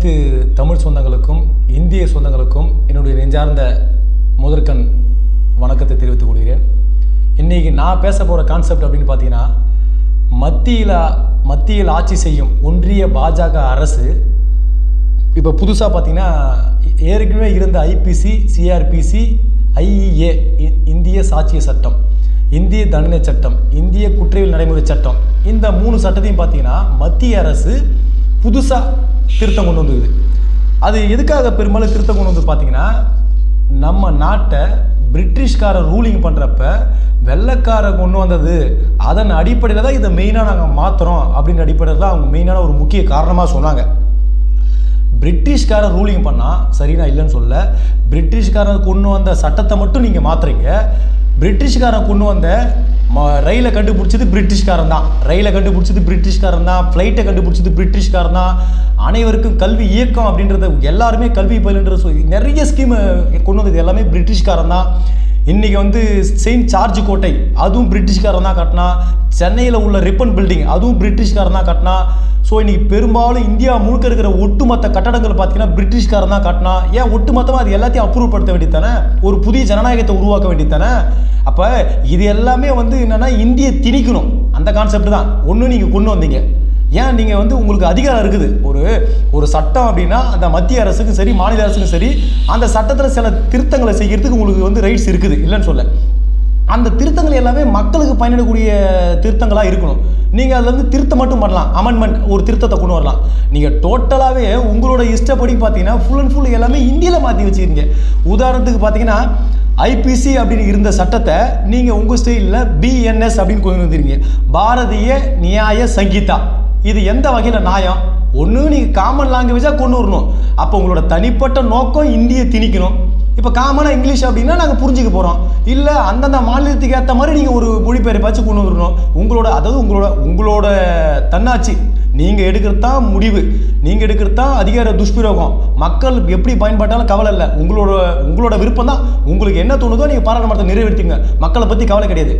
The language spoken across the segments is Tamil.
அனைத்து தமிழ் சொந்தங்களுக்கும் இந்திய சொந்தங்களுக்கும் என்னுடைய நெஞ்சார்ந்த முதற்கண் வணக்கத்தை தெரிவித்துக் கொள்கிறேன். இன்றைக்கி நான் பேச போகிற கான்செப்ட் அப்படின்னு பார்த்தீங்கன்னா, மத்தியில் ஆட்சி செய்யும் ஒன்றிய பாஜக அரசு இப்போ புதுசாக பார்த்தீங்கன்னா ஏற்கனவே இருந்த ஐபிசி, சிஆர்பிசி, ஐஇஏ இந்திய சாட்சிய சட்டம், இந்திய தண்டனை சட்டம், இந்திய குற்றவியல் நடைமுறை சட்டம், இந்த 3 சட்டத்தையும் பார்த்தீங்கன்னா மத்திய அரசு புதுசாக திருத்தம் கொண்டு வந்தது. அது எதுக்காக பெரும்பாலும் திருத்தம் கொண்டு வந்து பார்த்தீங்கன்னா, நம்ம நாட்டை பிரிட்டிஷ்காரர் ரூலிங் பண்ணுறப்ப வெள்ளைக்காரர் கொண்டு வந்தது, அதன் அடிப்படையில் தான் இதை மெயினாக நாங்கள் மாற்றுறோம் அப்படின்ற அடிப்படையில் தான் அவங்க மெயினான ஒரு முக்கிய காரணமாக சொன்னாங்க. பிரிட்டிஷ்காரர் ரூலிங் பண்ணால் சரி, நான் இல்லைன்னு சொல்ல, பிரிட்டிஷ்காரர் கொண்டு வந்த சட்டத்தை மட்டும் நீங்கள் மாற்றுறீங்க. பிரிட்டிஷ்காரன் கொண்டு வந்த ரயிலை கண்டுபிடிச்சது பிரிட்டிஷ்காரன் தான், ஃப்ளைட்டை கண்டுபிடிச்சது பிரிட்டிஷ்காரன் தான், அனைவருக்கும் கல்வி இயக்கம் அப்படின்றது எல்லாருமே கல்வி பயிலுன்ற நிறைய ஸ்கீம் கொண்டு வந்தது எல்லாமே பிரிட்டிஷ்காரன் தான். இன்றைக்கி வந்து செயின்ட் ஜார்ஜ் கோட்டை அதுவும் பிரிட்டிஷ்காரன் தான் கட்டினா, சென்னையில் உள்ள ரிப்பன் பில்டிங் அதுவும் பிரிட்டிஷ்காரன் தான் கட்டினா. ஸோ இன்றைக்கி பெரும்பாலும் இந்தியா முழுக்க இருக்கிற ஒட்டுமொத்த கட்டடங்கள் பார்த்தீங்கன்னா பிரிட்டிஷ்காரன் தான் கட்டினா. ஏன் ஒட்டுமொத்தமாக அது எல்லாத்தையும் அப்ரூவ் படுத்த வேண்டியதானே, ஒரு புதிய ஜனநாயகத்தை உருவாக்க வேண்டியதானே. அப்போ இது எல்லாமே வந்து என்னென்னா இந்தியை திணிக்கணும், அந்த கான்செப்ட் தான் ஒன்று நீங்கள் கொண்டு வந்தீங்க. ஏன் நீங்கள் வந்து உங்களுக்கு அதிகாரம் இருக்குது, ஒரு சட்டம் அப்படின்னா அந்த மத்திய அரசுக்கும் சரி மாநில அரசுக்கும் சரி அந்த சட்டத்தில் சில திருத்தங்களை செய்கிறதுக்கு உங்களுக்கு வந்து ரைட்ஸ் இருக்குது, இல்லைன்னு சொல்ல. அந்த திருத்தங்கள் எல்லாமே மக்களுக்கு பயனிடக்கூடிய திருத்தங்களாக இருக்கணும். நீங்கள் அதில் வந்து திருத்தம் மட்டும் பண்ணலாம், அமெண்ட்மெண்ட் ஒரு திருத்தத்தை கொண்டு வரலாம். நீங்கள் டோட்டலாகவே உங்களோட இஷ்டப்படி பார்த்தீங்கன்னா ஃபுல் அண்ட் ஃபுல் எல்லாமே இந்தியில் மாற்றி வச்சுக்கிறீங்க. உதாரணத்துக்கு பார்த்தீங்கன்னா ஐபிசி அப்படின்னு இருந்த சட்டத்தை நீங்கள் உங்கள் ஸ்டைலில் பிஎன்எஸ் அப்படின்னு கொண்டு வந்துருங்க, பாரதிய நியாய சங்கீதா. இது எந்த வகையில் நியாயம்? ஒன்று நீங்கள் காமன் லாங்குவேஜாக கொண்டு வரணும், அப்போ உங்களோட தனிப்பட்ட நோக்கம் இந்தியை திணிக்கணும். இப்போ காமனாக இங்கிலீஷ் அப்படின்னா நாங்கள் புரிஞ்சுக்க போகிறோம், இல்லை அந்தந்த மாநிலத்துக்கு ஏற்ற மாதிரி நீங்கள் ஒரு மொழிபெயர்ப்பாச்சு கொண்டு வரணும். உங்களோட தன்னாட்சி, நீங்கள் எடுக்கிறது தான் முடிவு, நீங்கள் எடுக்கிறது தான் அதிகார துஷ்பிரயோகம். மக்கள் எப்படி பயன்பட்டாலும் கவலை இல்லை, உங்களோட விருப்பம் தான். உங்களுக்கு என்ன தோணுதோ நீங்கள் பாராளுமன்றத்தை நிறைவேற்றிங்க, மக்களை பற்றி கவலை கிடையாது.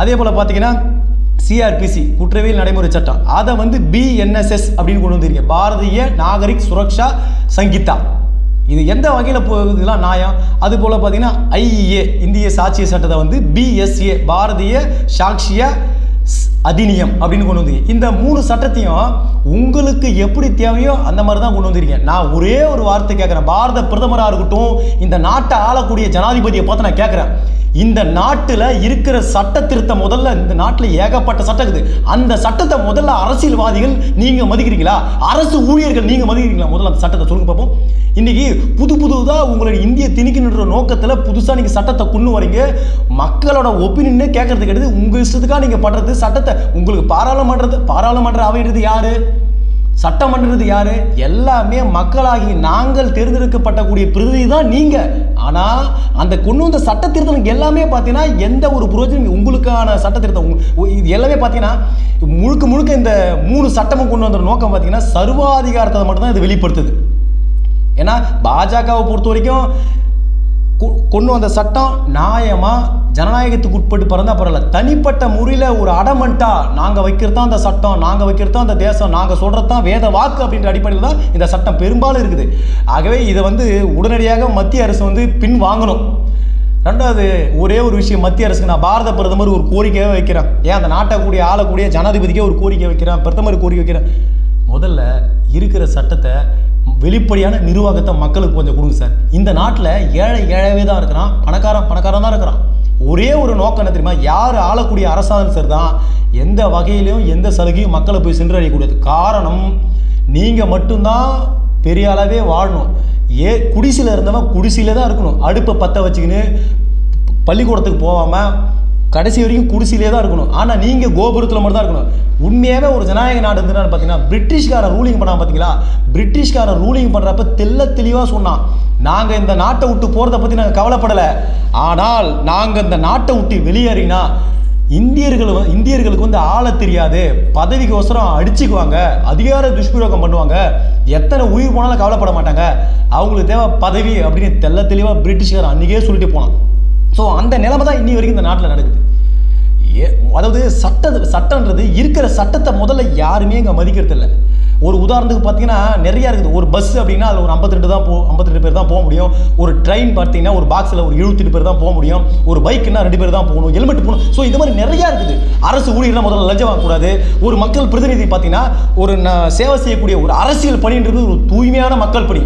அதே போல் பார்த்தீங்கன்னா சிஆர்பிசி குற்றவியல் நடைமுறை சட்டம், அதை வந்து பிஎன்எஸ்எஸ் அப்படின்னு கொண்டு வந்துருக்கீங்க, பாரதிய நாகரிக் சுரக்ஷா சங்கீதா. இது எந்த வகையில் போகுதுலாம் நியாயம்? அது போல் பார்த்தீங்கன்னா ஐஇஏ இந்திய சாட்சிய சட்டத்தை வந்து பிஎஸ்ஏ பாரதிய சாட்சிய அதிநியம் அப்படின்னு கொண்டு வந்து, இந்த 3 சட்டத்தையும் உங்களுக்கு எப்படி தேவையோ அந்த மாதிரி தான் கொண்டு வந்திருக்கேன். நான் ஒரே ஒரு வார்த்தை கேட்குறேன், பாரத பிரதமராக இருக்கட்டும், இந்த நாட்டை ஆளக்கூடிய ஜனாதிபதியை பார்த்து நான் கேட்குறேன், இந்த நாட்டில் இருக்கிற சட்ட திருத்தம் முதல்ல, இந்த நாட்டில் ஏகப்பட்ட சட்டம் இருக்குது, அந்த சட்டத்தை முதல்ல அரசியல்வாதிகள் நீங்கள் மதிக்கிறீங்களா, அரசு ஊழியர்கள் நீங்கள் மதிக்கிறீங்களா? முதல்ல அந்த சட்டத்தை சொல்லுங்க பார்ப்போம். இன்றைக்கி புதுதாக உங்களுடைய இந்திய திணிக்கின்ற நோக்கத்தில் புதுசாக நீங்கள் சட்டத்தை கொண்டு வரீங்க. மக்களோட ஒப்பீனியனே கேட்கறது கிடையாது, உங்கள் இஷ்டத்துக்காக நீங்கள் பண்ணுறது சட்டத்தை. உங்களுக்கு பாராளுமன்ற அவையிறது யார், சட்டமன்றது யார்? எல்லாமே மக்களாகி நாங்கள் தேர்ந்தெடுக்கப்பட்டக்கூடிய பிரதிநிதி தான் நீங்கள். ஆனால் அந்த கொண்டு வந்த சட்ட திருத்தம் எல்லாமே பார்த்தீங்கன்னா எந்த ஒரு புரோஜனம், உங்களுக்கான சட்ட திருத்தம் இது எல்லாமே பார்த்தீங்கன்னா முழுக்க இந்த 3 சட்டமும் கொண்டு வந்த நோக்கம் பார்த்தீங்கன்னா சர்வாதிகாரத்தை மட்டும்தான் இது வெளிப்படுத்துது. ஏன்னா பாஜகவை பொறுத்த வரைக்கும் கொண்டு வந்த சட்டம் நியாயமாக ஜனநாயகத்துக்கு உட்பட்டு பிறந்தா பரவாயில்ல, தனிப்பட்ட முறையில் ஒரு அடமெண்ட்டாக நாங்கள் வைக்கிறது தான் அந்த சட்டம், நாங்கள் வைக்கிறது தான் அந்த தேசம், நாங்கள் சொல்கிறது தான் வேத வாக்கு அப்படின்ற அடிப்படையில் தான் இந்த சட்டம் பெரும்பாலும் இருக்குது. ஆகவே இதை வந்து உடனடியாக மத்திய அரசு வந்து பின் வாங்கணும். ரெண்டாவது ஒரே ஒரு விஷயம், மத்திய அரசுக்கு நான் பாரத பிரதமர் ஒரு கோரிக்கையாக வைக்கிறேன், ஏன் அந்த நாட்டை ஆளக்கூடிய ஜனாதிபதிக்கே ஒரு கோரிக்கை வைக்கிறேன், பிரதமர் கோரிக்கை வைக்கிறேன், முதல்ல இருக்கிற சட்டத்தை வெளிப்படையான நிர்வாகத்தை மக்களுக்கு கொஞ்சம் கொடுங்க சார். இந்த நாட்டில் ஏழைவே தான் இருக்கிறான், பணக்காரன் தான் இருக்கிறான். ஒரே ஒரு நோக்கம் என்ன தெரியுமா, யார் ஆளக்கூடிய அரசாங்கம் சார் தான் எந்த வகையிலையும் எந்த சலுகையும் மக்களை போய் சென்றடையக்கூடாது. காரணம், நீங்கள் மட்டும்தான் பெரிய அளவே வாழணும். குடிசையில் இருந்தவன் குடிசையில் தான் இருக்கணும், அடுப்பை பற்ற வச்சுக்கின்னு பள்ளிக்கூடத்துக்கு போகாமல் கடைசி வரைக்கும் குடிசையிலே தான் இருக்கணும். ஆனால் நீங்கள் கோபுரத்தில் மட்டும் தான் இருக்கணும். உண்மையாகவே ஒரு ஜனநாயக நாடு இருந்துன்னு பார்த்தீங்கன்னா, பிரிட்டிஷ்காரன் ரூலிங் பண்ணால் பார்த்தீங்களா, பிரிட்டிஷ்காரன் ரூலிங் பண்ணுறப்ப தெளிவாக சொன்னான், நாங்கள் இந்த நாட்டை விட்டு போகிறத பற்றி நாங்கள் கவலைப்படலை, ஆனால் நாங்கள் இந்த நாட்டை விட்டு வெளியேறினா இந்தியர்களுக்கு வந்து ஆள தெரியாது, பதவிக்கு அவசரம் அடிச்சுக்குவாங்க, அதிகார துஷ்பிரயோகம் பண்ணுவாங்க, எத்தனை உயிர் போனாலும் கவலைப்பட மாட்டாங்க, அவங்களுக்கு தேவை பதவி அப்படின்னு தெளிவாக பிரிட்டிஷ்காரன் அன்றைக்கே சொல்லிட்டு போனான். ஸோ அந்த நிலைமை தான் இன்னி வரைக்கும் இந்த நாட்டில் நடக்குது. அதாவது சட்டன்றது இருக்கிற சட்டத்தை முதல்ல யாருமே இங்கே மதிக்கிறது இல்லை. ஒரு உதாரணத்துக்கு பார்த்தீங்கன்னா நிறையா இருக்குது. ஒரு பஸ் அப்படின்னா அதில் ஒரு 52 பேர் தான் போக முடியும். ஒரு ட்ரெயின் பார்த்தீங்கன்னா ஒரு பாக்ஸில் ஒரு 78 பேர் தான் போக முடியும். ஒரு பைக்குன்னா 2 பேர் தான் போகணும், ஹெல்மெட் போகணும். ஸோ இது மாதிரி நிறையா இருக்குது. அரசு ஊழியர்லாம் முதல்ல லஞ்சம் வாங்கக்கூடாது. ஒரு மக்கள் பிரதிநிதி பார்த்தீங்கன்னா ஒரு சேவை செய்யக்கூடிய ஒரு அரசியல் பணின்றது ஒரு தூய்மையான மக்கள் பணி.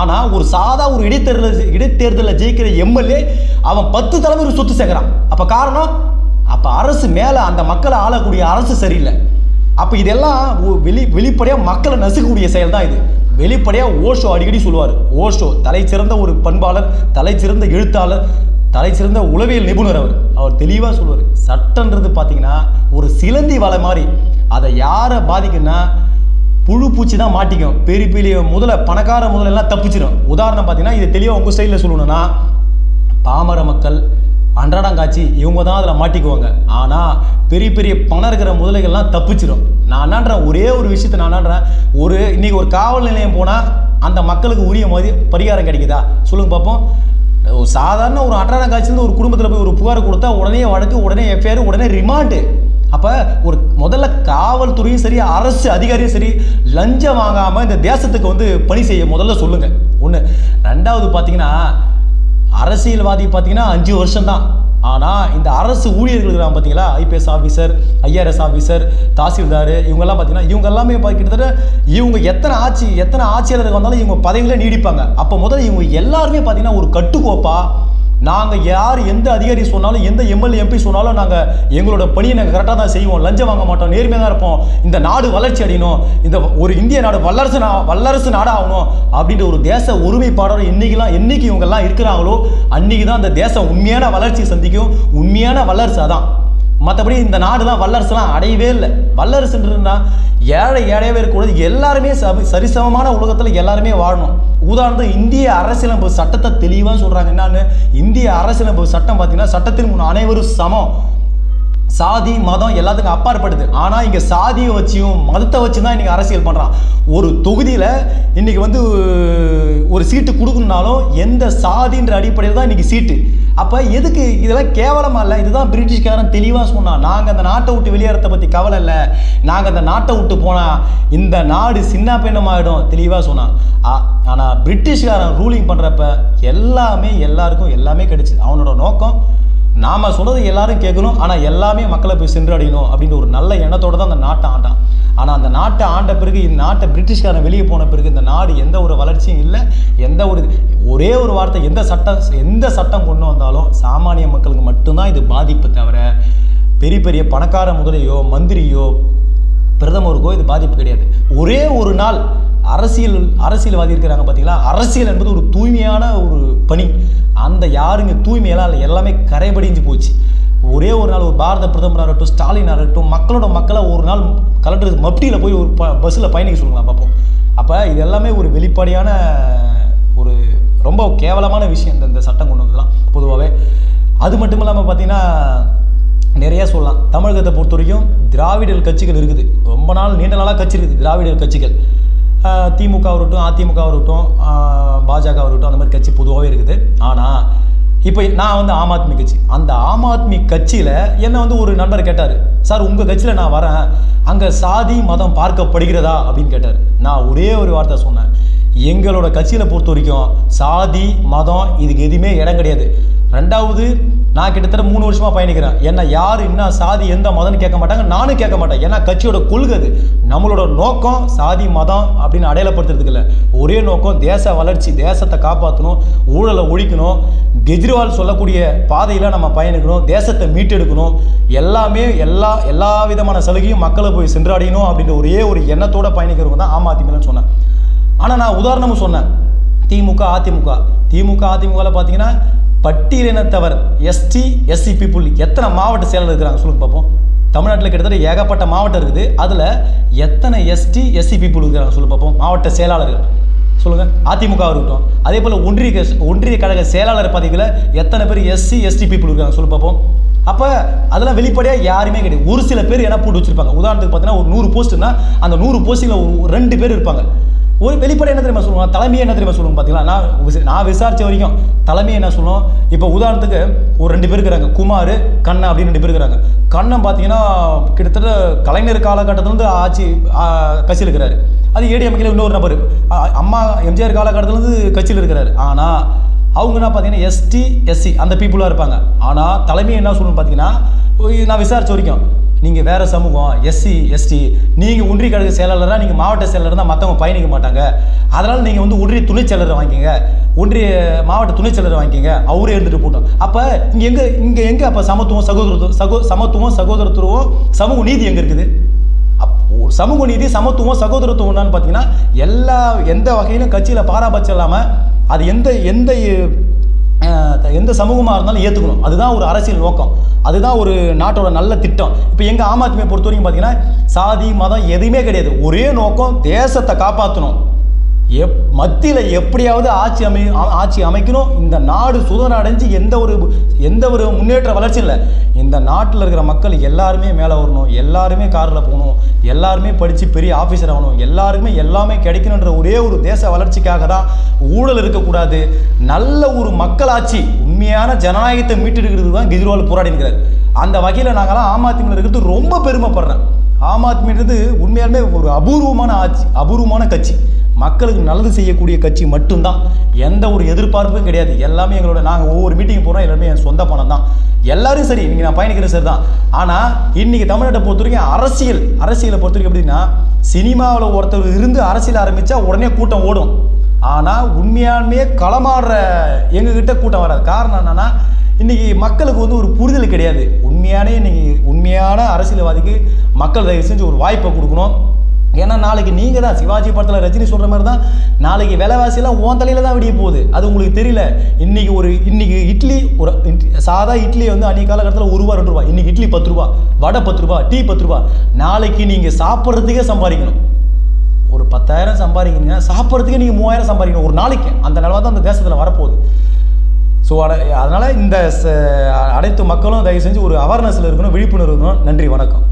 ஆனால் ஒரு சாதா ஒரு இடைத்தேர்தலில் ஜெயிக்கிற எம்எல்ஏ அவன் 10 தலைமுறை சொத்து சேர்க்குறான். அப்போ காரணம், அப்போ அரசு மேலே அந்த மக்களை ஆளக்கூடிய அரசு சரியில்லை. அப்போ இதெல்லாம் வெளிப்படையாக மக்களை நசுக்கக்கூடிய செயல் தான் இது. வெளிப்படையாக ஓஷோ அடிக்கடி சொல்லுவார். ஓஷோ தலை சிறந்த ஒரு பண்பாளர், தலை சிறந்த எழுத்தாளர், தலை சிறந்த உளவியல் நிபுணர். அவர் தெளிவாக சொல்லுவார், சட்டன்றது பார்த்தீங்கன்னா ஒரு சிலந்தி வலை மாதிரி. அதை யாரை பாதிக்குன்னா புழு பூச்சி தான் மாட்டிக்கும். பெரிய பெரிய பணக்கார முதலெல்லாம் தப்பிச்சிடும். உதாரணம் பார்த்தீங்கன்னா இது தெளிவாக உங்கள் ஸ்டைலில் சொல்லணும்னா, பாமர மக்கள் அன்றாடங்காட்சி இவங்க தான் அதில் மாட்டிக்குவாங்க. ஆனால் பெரிய பெரிய பணம் இருக்கிற முதலைகள்லாம் தப்பிச்சிடும். நான் என்னான்றேன், ஒரே ஒரு விஷயத்தை நான் என்னான்றேன், இன்றைக்கி ஒரு காவல் நிலையம் போனால் அந்த மக்களுக்கு உரிய மாதிரி பரிகாரம் கிடைக்குதா சொல்லுங்க பார்ப்போம். ஒரு சாதாரண ஒரு அன்றாடங்காட்சியிலேருந்து ஒரு குடும்பத்தில் போய் ஒரு புகார் கொடுத்தா உடனே வழக்கு, உடனே எஃப்ஐஆர், உடனே ரிமாண்டு. அப்போ முதல்ல காவல்துறையும் சரி, அரசு அதிகாரியும் சரி, லஞ்சம் வாங்காமல் இந்த தேசத்துக்கு பணி செய்ய முதல்ல சொல்லுங்கள். ஒன்று. ரெண்டாவது பார்த்தீங்கன்னா, அரசியல்வாதி பார்த்தீங்கன்னா 5 வருஷம் தான். ஆனால் இந்த அரசு ஊழியர்கள் இருக்கிறாங்க பார்த்தீங்களா, IPS officer, IRS officer, tahsildar, இவங்கெல்லாம் பார்த்தீங்கன்னா இவங்க எல்லாமே கிட்டத்தட்ட இவங்க எத்தனை ஆட்சியாளர்கள் வந்தாலும் இவங்க பதவியில் நீடிப்பாங்க. அப்போ முதல்ல இவங்க எல்லாருமே பார்த்தீங்கன்னா ஒரு கட்டுக்கோப்பாக, நாங்கள் யார் எந்த அதிகாரி சொன்னாலும், எந்த எம்எல்ஏ எம்பி சொன்னாலும் நாங்கள் எங்களோட பணியை நாங்கள் கரெக்டாக தான் செய்வோம், லஞ்சம் வாங்க மாட்டோம், நேர்மையாக தான் இருப்போம், இந்த நாடு வளர்ச்சி அடையணும், இந்த ஒரு இந்திய நாடு வல்லரசு நாடு ஆகணும் அப்படின்ற ஒரு தேச ஒருமைப்பாடோட என்னைக்கு இவங்கெல்லாம் இருக்கிறாங்களோ அன்றைக்கி தான் அந்த தேசம் உண்மையான வளர்ச்சி சந்திக்கும். உண்மையான வல்லரசு அதான். மற்றபடி இந்த நாடுலாம் வல்லரசுலாம் அடையவே இல்லை. வல்லரசுன்றதுனா ஏழையாகவே இருக்கக்கூடாது, எல்லாருமே சரிசமமான உலகத்தில் எல்லாருமே வாழணும். உதாரணத்துக்கு இந்திய அரசியலமைப்பு சட்டத்தை தெளிவாக சொல்கிறாங்க. என்னன்னு, இந்திய அரசியலமைப்பு சட்டம் பார்த்தீங்கன்னா சட்டத்தின் முன் அனைவரும் சமம், சாதி மதம் எல்லாத்துக்கும் அப்பாற்படுது. ஆனால் இங்கே சாதியை வச்சியும் மதத்தை வச்சு தான் இன்றைக்கி அரசியல் பண்ணுறான். ஒரு தொகுதியில் இன்றைக்கி ஒரு சீட்டு கொடுக்கணுன்னாலும் எந்த சாதின்ற அடிப்படையில் தான் இன்றைக்கி சீட்டு. அப்போ எதுக்கு இதெல்லாம் கேவலமாக இல்லை? இதுதான் பிரிட்டிஷ்காரன் தெளிவாக சொன்னான். நாங்கள் அந்த நாட்டை விட்டு வெளியேறதை பற்றி கவலை இல்லை, நாங்கள் அந்த நாட்டை விட்டு போனால் இந்த நாடு சின்ன பின்னமாகிடும் தெளிவாக சொன்னான். ஆனால் பிரிட்டிஷ்காரன் ரூலிங் பண்ணுறப்ப எல்லாருக்கும் எல்லாமே கிடைச்சிது. அவனோட நோக்கம் நாம் சொல்கிறது எல்லாரும் கேட்கணும், ஆனால் எல்லாமே மக்களை போய் சென்றடையணும் அப்படின்ற ஒரு நல்ல எண்ணத்தோடு தான் அந்த நாட்டை ஆண்டான். ஆனால் அந்த நாட்டை ஆண்ட பிறகு, இந்த நாட்டை பிரிட்டிஷ்காரன் வெளியே போன பிறகு இந்த நாடு எந்த ஒரு வளர்ச்சியும் இல்லை. ஒரே ஒரு வார்த்தை, எந்த சட்டம் கொண்டு வந்தாலும் சாமானிய மக்களுக்கு மட்டும்தான் இது பாதிப்பு தவிர பெரிய பெரிய பணக்கார முதலையோ மந்திரியோ பிரதமருக்கோ இது பாதிப்பு கிடையாது. ஒரே ஒரு நாள் அரசியல்வாதி இருக்கிறாங்க பார்த்தீங்களா, அரசியல் என்பது ஒரு தூய்மையான ஒரு பணி. அந்த யாருங்க தூய்மையெல்லாம் இல்லை, எல்லாமே கரைபடிஞ்சு போச்சு. ஒரே ஒரு நாள் ஒரு பாரத பிரதமராக இருக்கட்டும், ஸ்டாலின் ஆகட்டும், மக்களை ஒரு நாள் கலெக்டர் மப்டியில் போய் ஒரு பஸ்ஸில் பயணிக்க சொல்லுங்களா பார்ப்போம். அப்போ இது எல்லாமே ஒரு வெளிப்படையான ஒரு ரொம்ப கேவலமான விஷயம் இந்த சட்டம் கொண்டு வந்ததுலாம் பொதுவாகவே. அது மட்டும் இல்லாமல் பார்த்தீங்கன்னா நிறையா சொல்லலாம். தமிழகத்தை பொறுத்த வரைக்கும் திராவிடர் கட்சிகள் இருக்குது, ரொம்ப நீண்ட நாளாக கட்சி இருக்குது திராவிடர் கட்சிகள். திமுக இருக்கட்டும், அதிமுக இருக்கட்டும், பாஜக இருக்கட்டும், அந்த மாதிரி கட்சி பொதுவாகவே இருக்குது. ஆனால் இப்போ நான் ஆம் ஆத்மி கட்சி, அந்த ஆம் ஆத்மி கட்சியில் என்ன ஒரு நண்பர் கேட்டார், சார் உங்கள் கட்சியில் நான் வரேன், அங்கே சாதி மதம் பார்க்கப்படுகிறதா அப்படின்னு கேட்டார். நான் ஒரே ஒரு வார்த்தை சொன்னேன், எங்களோட கட்சியில் பொறுத்த வரைக்கும் சாதி மதம் இதுக்கு எதுவுமே இடம் கிடையாது. ரெண்டாவது, நான் கிட்டத்தட்ட 3 வருஷமாக பயணிக்கிறேன். என்ன யார் என்ன சாதி எந்த மதம்னு கேட்க மாட்டாங்க, நானும் கேட்க மாட்டேன். ஏன்னா கட்சியோட கொள்கை அது. நம்மளோட நோக்கம் சாதி மதம் அப்படின்னு அடையாளப்படுத்துறதுக்கு இல்லை, ஒரே நோக்கம் தேச வளர்ச்சி, தேசத்தை காப்பாற்றணும், ஊழலை ஒழிக்கணும், கெஜ்ரிவால் சொல்லக்கூடிய பாதையில் நம்ம பயணிக்கணும், தேசத்தை மீட்டெடுக்கணும், எல்லாமே எல்லா விதமான சலுகையும் மக்களை போய் சென்றடையணும் அப்படின்ற ஒரே ஒரு எண்ணத்தோடு பயணிக்கிறவங்க தான் ஆம் அதிமுகன்னு சொன்னேன். ஆனால் நான் உதாரணமும் சொன்னேன், திமுக அதிமுகவில் பார்த்தீங்கன்னா பட்டியலினத்தவர் எஸ்டி எஸ்சி பீப்புள் எத்தனை மாவட்ட செயலர் இருக்கிறாங்க சொல்லுங்க பார்ப்போம். தமிழ்நாட்டில் கிட்டத்தட்ட ஏகப்பட்ட மாவட்டம் இருக்குது, அதில் எத்தனை எஸ்டி எஸ்சி பீப்புள் இருக்கிறாங்க சொல்லுங்க பார்ப்போம். மாவட்ட செயலாளர்கள் சொல்லுங்கள். அதிமுக இருக்கட்டும், அதே போல் ஒன்றிய கழக செயலாளர் பதவியில் எத்தனை பேர் எஸ்சி எஸ்டி பீப்புள் இருக்காங்க சொல்லு பார்ப்போம். அப்போ அதெல்லாம் வெளிப்படையாக யாருமே கிடையாது. ஒரு சில பேர் என்ன போட்டு வச்சுருப்பாங்க. உதாரணத்துக்கு பார்த்தீங்கன்னா ஒரு 100 போஸ்ட்டுன்னா அந்த 100 போஸ்டிங்கில் 2 பேர் இருப்பாங்க. ஒரு வெளிப்படை என்ன தெரியுமா சொல்லுவாங்க, தலைமையை என்ன தெரியுமா சொல்லுவாங்க பார்த்தீங்களா. நான் விசாரித்த வரைக்கும் தலைமையை என்ன சொல்லுவோம், இப்போ உதாரணத்துக்கு ஒரு 2 பேர் இருக்கிறாங்க, குமார் கண்ணன் அப்படின்னு 2 பேர் இருக்கிறாங்க. கண்ணன் பார்த்தீங்கன்னா கிட்டத்தட்ட கலைஞர் காலகட்டத்திலேருந்து கட்சியில் இருக்கிறாரு. அது ஏடிஎம்கேல இன்னொரு நபர் அம்மா எம்ஜிஆர் காலகட்டத்திலேருந்து கட்சியில் இருக்கிறாரு. ஆனால் அவங்க என்ன பார்த்தீங்கன்னா எஸ்டி எஸ்சி அந்த பீப்புளாக இருப்பாங்க. ஆனால் தலைமை என்ன சொல்லணும்னு பார்த்தீங்கன்னா, நான் விசாரிச்ச வரைக்கும் நீங்கள் வேறு சமூகம் எஸ்சி எஸ்டி, நீங்கள் ஒன்றிய கழக செயலாளராக நீங்கள் மாவட்ட செயலாளர் தான் மற்றவங்க பயணிக்க மாட்டாங்க. அதனால் நீங்கள் வந்து ஒன்றிய துணைச் செயலரை வாங்கிக்கிங்க, ஒன்றிய மாவட்ட துணைச் செயலரை வாங்கிக்கிங்க, அவரே இருந்துட்டு போட்டோம். அப்போ இங்கே எங்கே அப்போ சமத்துவம் சகோதரத்துவம் சமூக நீதி எங்கே இருக்குது? சமூக நீதி சமத்துவம் சகோதரத்துவம் என்னன்னு பார்த்தீங்கன்னா எந்த வகையிலும் கட்சியில் பாராபட்சம் இல்லாமல் அது எந்த சமூகமாக இருந்தாலும் ஏற்றுக்கணும். அதுதான் ஒரு அரசியல் நோக்கம், அதுதான் ஒரு நாட்டோட நல்ல திட்டம். இப்போ எங்கள் ஆம் ஆத்மியை பொறுத்த வரைக்கும் பார்த்தீங்கன்னா சாதி மதம் எதுவுமே கிடையாது. ஒரே நோக்கம், தேசத்தை காப்பாற்றணும், மத்தியில் எப்படியாவது ஆட்சி அமைக்கணும். இந்த நாடு சுதந்திரம் அடைஞ்சு எந்த ஒரு முன்னேற்ற வளர்ச்சி இல்லை. இந்த நாட்டில் இருக்கிற மக்கள் எல்லாருமே மேலே வரணும், எல்லாருமே காரில் போகணும், எல்லாருமே படித்து பெரிய ஆஃபீஸர் ஆகணும், எல்லாமே கிடைக்கணுன்ற ஒரே ஒரு தேச வளர்ச்சிக்காக தான். ஊழல் இருக்கக்கூடாது, நல்ல ஒரு மக்களாட்சி, உண்மையான ஜனநாயகத்தை மீட்டெடுக்கிறது தான் கெஜ்ரிவால் போராடிக்கிறார். அந்த வகையில் நாங்களாம் ஆம் ஆத்மியில் இருக்கிறது ரொம்ப பெருமைப்படுறேன். ஆம் ஆத்மின்றது உண்மையாலுமே ஒரு அபூர்வமான கட்சி, மக்களுக்கு நல்லது செய்யக்கூடிய கட்சி மட்டும்தான். எந்த ஒரு எதிர்பார்ப்பும் கிடையாது. எல்லாமே நாங்கள் ஒவ்வொரு மீட்டிங் போகிறோம், எல்லாமே என் சொந்த பணம் தான். எல்லாரும் சரி, இன்றைக்கி நான் பயணிக்கிறேன் சரி தான். ஆனால் இன்றைக்கி தமிழ்நாட்டை பொறுத்த வரைக்கும் அரசியலை பொறுத்த வரைக்கும் எப்படின்னா, சினிமாவில் ஒருத்தர் இருந்து அரசியல் ஆரம்பித்தா உடனே கூட்டம் ஓடும். ஆனால் உண்மையாலுமே களமாடுற எங்ககிட்ட கூட்டம் வராது. காரணம் என்னென்னா, இன்றைக்கி மக்களுக்கு வந்து ஒரு புரிதல் கிடையாது. உண்மையான அரசியல்வாதிக்கு மக்கள் தயவு செஞ்சு ஒரு வாய்ப்பை கொடுக்கணும். ஏன்னா நாளைக்கு நீங்கள் தான் சிவாஜி படத்தில் ரஜினி சொல்கிற மாதிரி தான், நாளைக்கு விலைவாசியெல்லாம் ஓன் தலையில் தான் விடிய போகுது. அது உங்களுக்கு தெரியல. இன்றைக்கி இட்லி சாதா இட்லி வந்து அன்றைக்கி காலகட்டத்தில் ₹1 ₹2. இன்றைக்கி இட்லி ₹10, வடை ₹10, டீ ₹10. நாளைக்கு நீங்கள் சாப்பிட்றதுக்கே சம்பாதிக்கணும். ஒரு 10,000 சம்பாதிக்கிறீங்கன்னா சாப்பிட்றதுக்கே நீங்கள் 3,000 சம்பாதிக்கணும் ஒரு நாளைக்கு. அந்த நிலவா தான் அந்த தேசத்தில் வரப்போகுது. ஸோ அதனால் இந்த அனைத்து மக்களும் தயவு செஞ்சு ஒரு அவேர்னஸில் இருக்கணும், விழிப்புணர்வு இருக்கணும். நன்றி, வணக்கம்.